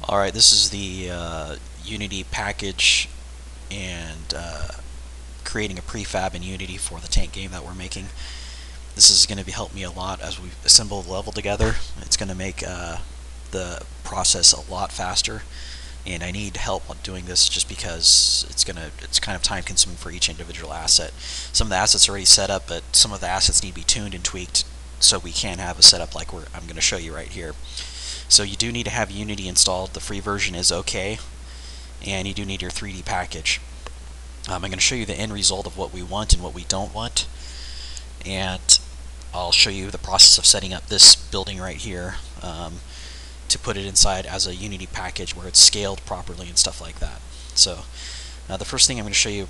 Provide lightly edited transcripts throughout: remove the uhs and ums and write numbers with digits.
Alright, this is the Unity package and creating a prefab in Unity for the tank game that we're making. This is going to help me a lot as we assemble the level together. It's going to make the process a lot faster, and I need help on doing this just because it's kind of time consuming for each individual asset. Some of the assets are already set up, but some of the assets need to be tuned and tweaked so we can have a setup like I'm going to show you right here. So you do need to have Unity installed. The free version is okay, and you do need your 3D package. I'm going to show you the end result of what we want and what we don't want, and I'll show you the process of setting up this building right here to put it inside as a Unity package where it's scaled properly and stuff like that. So the first thing I'm going to show you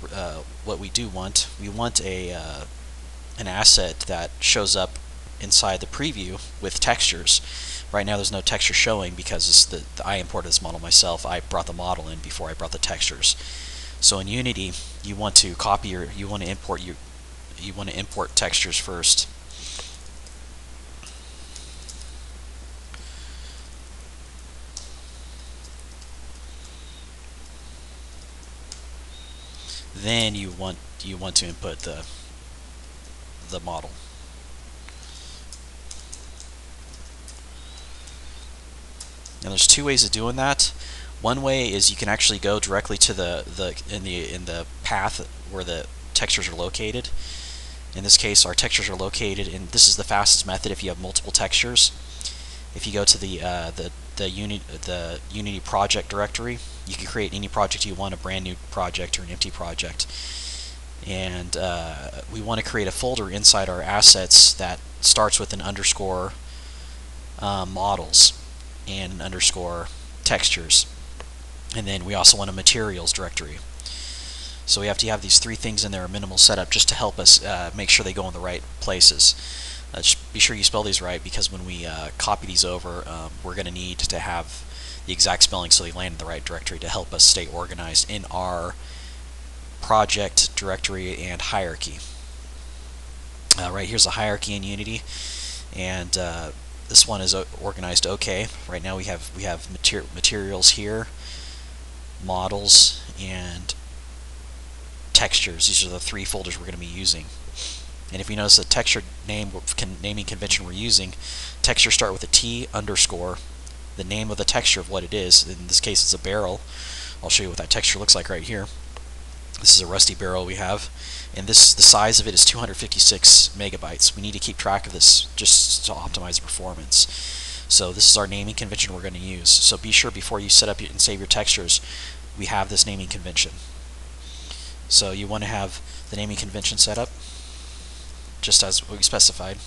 what we do want. We want an asset that shows up inside the preview with textures. Right now there's no texture showing because I imported this model myself. I brought the model in before I brought the textures. So in Unity, you want to import textures first. Then you want to input the model. Now there's two ways of doing that. One way is you can actually go directly to in the path where the textures are located. In this case, our textures are located, and this is the fastest method if you have multiple textures. If you go to the Unity project directory, you can create any project you want, a brand new project or an empty project. And we want to create a folder inside our assets that starts with an underscore models and an underscore textures. And then we also want a materials directory. So we have to have these three things in there, a minimal setup, just to help us make sure they go in the right places. Just be sure you spell these right, because when we copy these over, we're going to need to have the exact spelling so they land in the right directory to help us stay organized in our project directory and hierarchy. Right here's a hierarchy in Unity, and this one is organized okay. Right now we have materials here, models, and textures. These are the three folders we're going to be using. And if you notice the texture naming convention we're using, texture start with a T underscore, the name of the texture of what it is. In this case it's a barrel. I'll show you what that texture looks like right here. This is a rusty barrel we have, and the size of it is 256 megabytes. We need to keep track of this just to optimize the performance. So this is our naming convention we're going to use. So be sure before you set up and save your textures, we have this naming convention. So you want to have the naming convention set up just as we specified.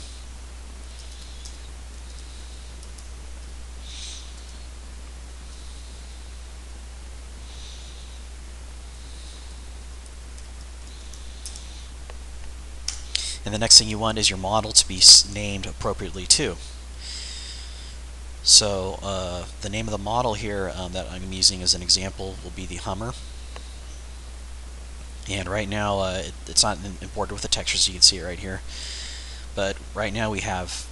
And the next thing you want is your model to be named appropriately too. So the name of the model here that I'm using as an example will be the Hummer. And right now it's not imported with the textures, you can see it right here. But right now we have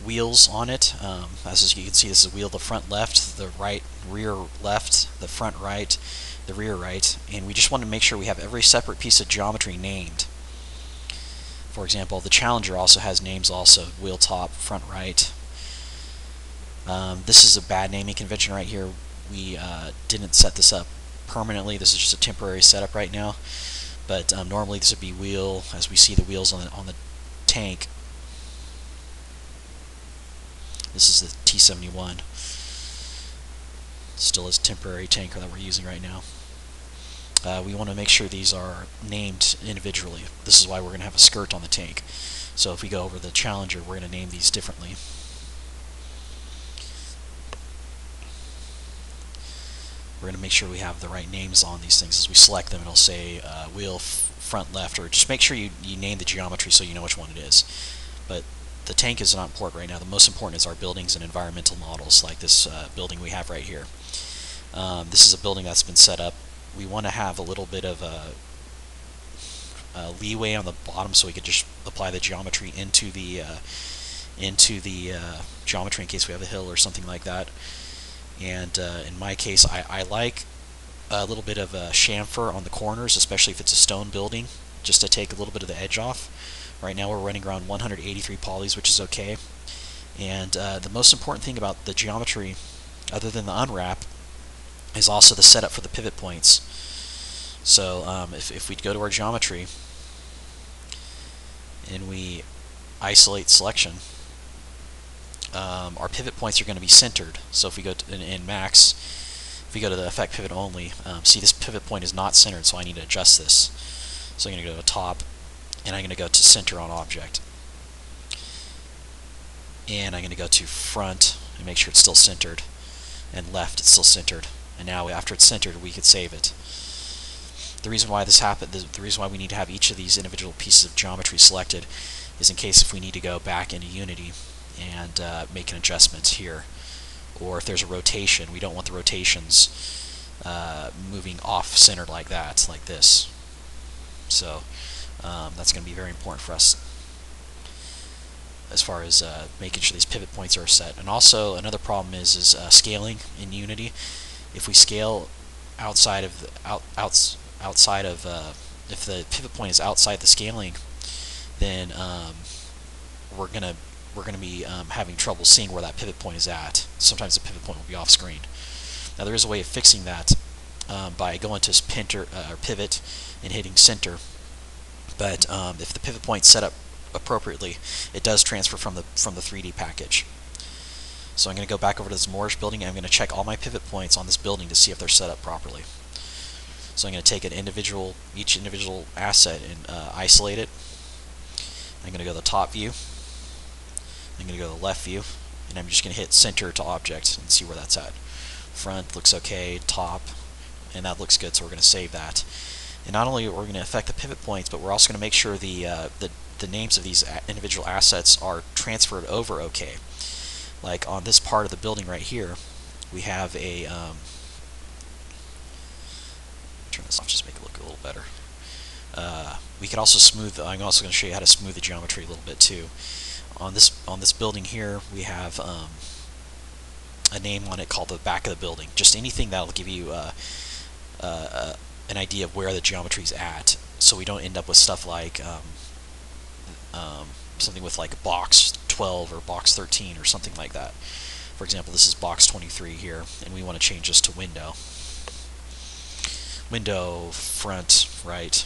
wheels on it. As you can see, this is a wheel, the front left, the rear left, the front right, the rear right. And we just want to make sure we have every separate piece of geometry named. For example, the Challenger also has names also, wheel top, front right. This is a bad naming convention right here. We didn't set this up permanently. This is just a temporary setup right now. But normally this would be wheel, as we see the wheels on the tank. This is the T71. Still is temporary tanker that we're using right now. We want to make sure these are named individually. This is why we're going to have a skirt on the tank. So if we go over the Challenger, we're going to name these differently. We're going to make sure we have the right names on these things. As we select them, it'll say wheel front left, or just make sure you name the geometry so you know which one it is. But the tank is not important right now. The most important is our buildings and environmental models, like this building we have right here. This is a building that's been set up. We want to have a little bit of a leeway on the bottom so we could just apply the geometry into the geometry in case we have a hill or something like that. And in my case, I like a little bit of a chamfer on the corners, especially if it's a stone building, just to take a little bit of the edge off. Right now we're running around 183 polys, which is okay. And the most important thing about the geometry, other than the unwrap, is also the setup for the pivot points. So if we go to our geometry and we isolate selection, our pivot points are going to be centered. So if we go to, in Max, if we go to the effect pivot only, see this pivot point is not centered, so I need to adjust this. So I'm going to go to top, and I'm going to go to center on object. And I'm going to go to front and make sure it's still centered, and left it's still centered. And now after it's centered, we could save it. The reason why this happened, the reason why we need to have each of these individual pieces of geometry selected is in case if we need to go back into Unity and make an adjustment here, or if there's a rotation, we don't want the rotations moving off center like that, like this. So that's going to be very important for us as far as making sure these pivot points are set. And also another problem is scaling in Unity. If we scale outside of if the pivot point is outside the scaling, then we're gonna be having trouble seeing where that pivot point is at. Sometimes the pivot point will be off screen. Now there is a way of fixing that by going to pivot and hitting center. But if the pivot point's set up appropriately, it does transfer from the 3D package. So I'm going to go back over to this Moorish building, and I'm going to check all my pivot points on this building to see if they're set up properly. So I'm going to take each individual asset and isolate it. I'm going to go to the top view. I'm going to go to the left view, and I'm just going to hit center to object and see where that's at. Front looks okay, top, and that looks good, so we're going to save that. And not only are we going to affect the pivot points, but we're also going to make sure the names of these individual assets are transferred over okay. Like on this part of the building right here, we have a turn this off, just make it look a little better. We could also smooth. I'm also going to show you how to smooth the geometry a little bit too. On this building here, we have a name on it called the back of the building. Just anything that'll give you an idea of where the geometry is at, so we don't end up with stuff like something with like box 12 or box 13 or something like that. For example, this is box 23 here, and we want to change this to window. Window, front, right.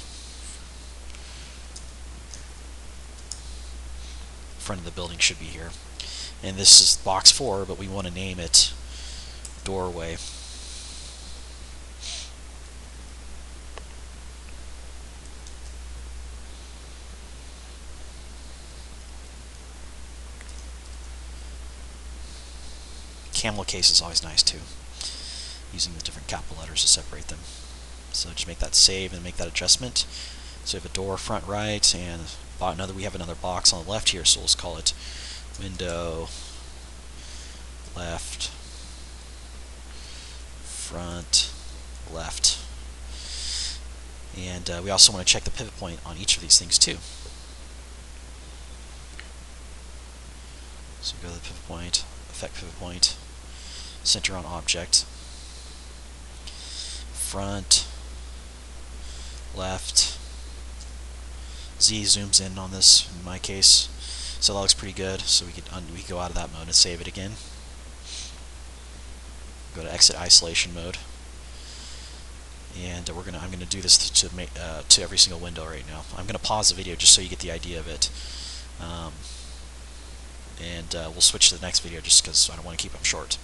Front of the building should be here. And this is box 4, but we want to name it doorway. Camel case is always nice too, using the different capital letters to separate them. So just make that save and make that adjustment. So we have a door front right, and we have another box on the left here, so let's call it window left front left. And we also want to check the pivot point on each of these things too. So go to the pivot point, effect pivot point, center on object, front, left. Z zooms in on this in my case, so that looks pretty good. So we could go out of that mode and save it again. Go to exit isolation mode, and I'm gonna do this to every single window right now. I'm gonna pause the video just so you get the idea of it, and we'll switch to the next video just because I don't want to keep them short.